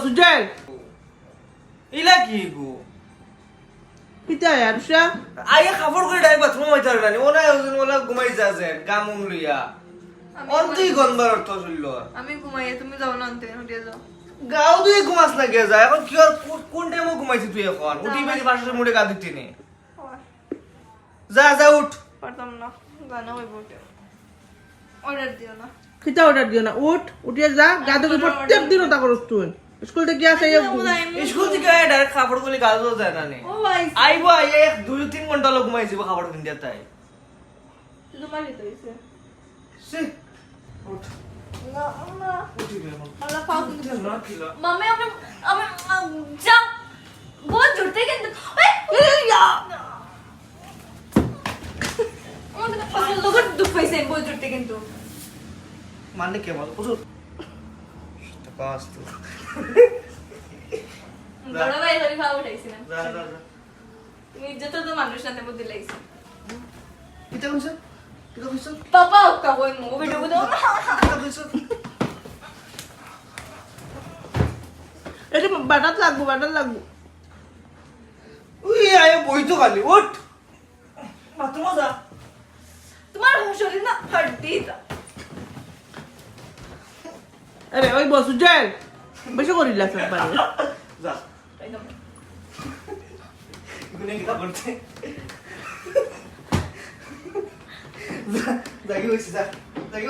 সুজল ইলা কি গো কিতা আরশা আইয়া খাবার করে ডাইরেক্ট বাথরুম হইতে পারবে না ওনা ওজন ওলা ঘুমাই যাচ্ছে গামুন লইয়া অন্তি গন্ধর অর্থ শুনল আমি ঘুমাইয়ে তুমি যাও না আনতে উঠে যাও গাও তুই ঘুমাস না গে যায় এখন কি আর কোন টাইমে ঘুমাইছিস তুই এখন উঠি বেশি বাসার মুড়ে গা দিতে নে যা যা উঠ পারতাম না গানা হইব অর্ডার দিও না কিতা অর্ডার দিও না উঠিয়ে যা গাদকে প্রত্যেক দিন তা করছ তুই স্কুল থেকে আসে স্কুল থেকে ডাইরেক্ট খাবার গুলি গাজও যায় না নে ও ভাই আইবো আইয়া 2-3 ঘন্টা লোক ঘুমাইছিস খাবার কিন দিয়া তাই তোমারই তো হইছে সে উঠ না না উঠি বে আল্লাহ পাক না খিলা मम्मी আমি যা বহুত জোরতে কিন্তু আমাদের পাগল লোক দুঃখ পাইছে বহুত জোরতে কিন্তু মানে কে বল প্রচুর কাজ তো বড় ভাই ধরে খাওয়া উঠাইছিলাম যা যা যা তুমি যত তো মানুষ না বুদ্ধি লাগছে কিতা কইছ কিতা কইছ পাপা ওকা কই মো ভিডিও দাও কিতা কইছ এটা বাটাত লাগবো উই আয় বই তো খালি উঠ বাথরুম যা তোমার শরীর না হাড্ডি তা আরে ওই সুজল বেশি করিলা সব পারে যা একদম গুনে কিতা করতে যা জাগি হইছে যা জাগি